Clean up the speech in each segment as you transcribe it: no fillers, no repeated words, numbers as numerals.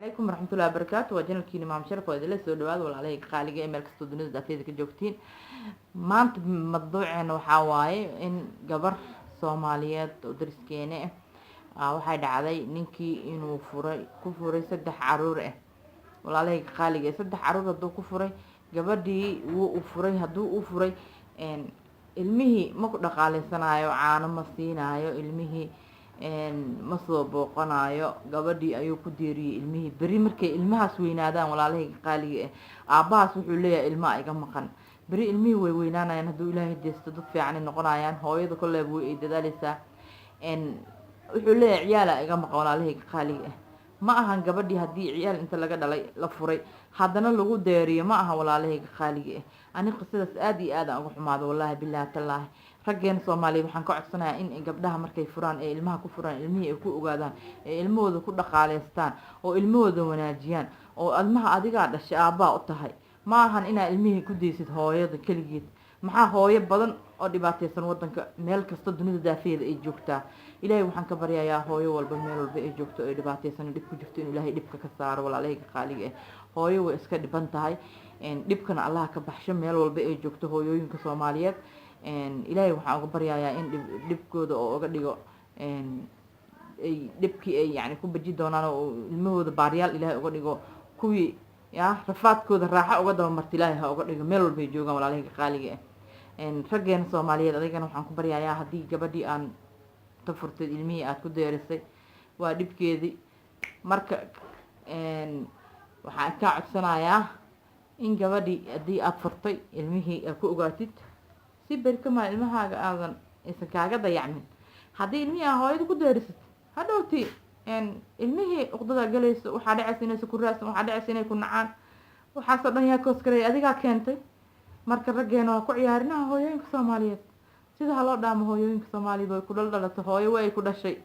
عليكم ورحمة الله وبركاته وجنا الكيني مع مشرف وإذا سو دواad walaalay qaaliga meel kasto dunida daafeeda ka joogtiin maanta mawduuceena waxa waaye in gabar Soomaaliyeed oo dariskeena waxay dhacday ninkii inuu ku furay 3 caruur ah walaalay qaaliga 3 caruur haduu ku furay gabadhii uu furay haduu u furay ilmihii ma ku dhaqaaleysanayo caano ma siinayo ilmihii ma soo booqanayo gabadhii ayuu ku deeriyay ilmihii bari markay ilmahaas weynaadaan walaalay qaaliga aabahaas wuxuu leeyahay ilmaha iga maqan bari ilmihii way weynaanayaan haduu ilaahay deesto dad fiican noqonayaan hooyada kullee buu ay dadaalaysaa wuxuu leeyahay ciyaala iga maqan walaalay qaaliga ma ahan gabadhii hadii ciyaal inta laga dhalay la furay hadana lagu deeriyo ma aha walaalay qaaliga aniga qisadaas aad iyo aad uga xumaado wallahi billahi tallahi rageen Soomaaliyeed waxaan ka codsanayaa in gabdhaha markay furaan ee ilmaha ku furaan ilmihii ay ku ogaadaan ee ilmahooda ku dhaqaaleystaan oo ilmahooda wanaajiyaan oo ilmaha adiga dhashay aabba u tahay ma ahan inaa ilmihii ku deysid hooyada kaligeed maxaa hooyo badan oo dhibaataysan wadanka meel kasta dunida daafeeda ay joogtaa ilaahay waxaan ka baryayaa hooyo walba meel walba ay joogto ay dhibaataysan dib ku jirto in ilaahay dhibka ka saaro walaalay qaaliga hooyo way iska dhiban tahay dhibkana Allah ka baxsho meel walba ay joogto hooyooyinka Soomaaliyeed ilaahay waxaan uga baryayaa in dhibkooda oo uga dhigo ay dhibkii ay yani ku baji doonaan oo ilmahooda baariyaal ilaahay uga dhigo kuwii rafaadkooda raaxo uga daba marti ilaahay ha uga dhigo meel walba ay joogaan walaalay qaaliga rageen Soomaaliyeed adigana waxaan ku baryayaa hadii gabadhii aan ka furtay ilmihii aad ku deerisay waa dhibkeedii marka waxaan ka codsanayaa in gabadhii hadii aad furtay ilmihii aad ku ogaatid si barkama ilmahaaga aadan isa kaaga dayacmin hadii ilmihii hooyada ku deerisay hadhowti ilmihii uqdada galayso waxa dhacaysa inay ku raasaan waxa dhacaysa inay ku nacaan waxa soo dhan yaa koos karay adiga keentay marka rageena waa ku ciyaarinaha hooyooyinka Soomaaliyeed sida loo dhaamo hooyooyinka Soomaaliyeed way ku dhalatay hooyo way ku dhashay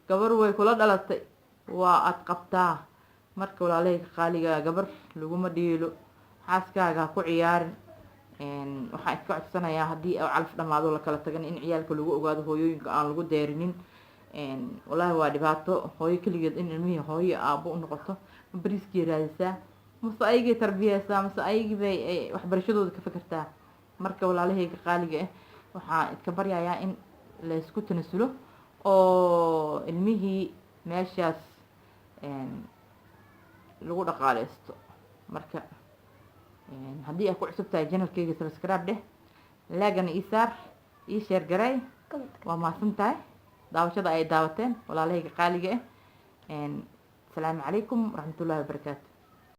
gabar way kula dhalatay waa ad qabtaa marka walaalay qaaliga gabar lagu ma dhiilo xaaskaaga ku ciyaarin waxaan ka codsanayaa hadii ay calaf dhamaado la kala tagan in ciyaalka lagu ogaado hooyooyinka aan lagu deerinin wallahi waa dhibaato hooyo kaligeed in ilmihii hooyo aabo u noqoto bariiskii raadisa mase ayagii tarbiyeysa mase ayagii bay waxbarashadooda ka fikirtaa marka walaalay qaaliga waxaan iska baryayaa in la isku tanasulo oo ilmihii meeshaas lagu dhaqaaleysto marka hadii ay ku cusub tahay channelkayga subscribe dheh laagana isaar share garay waa maasantahay daawashada ay daawateen walaalay qaaliga salaamu calaykum waraxmatullaahi wabarakaatuh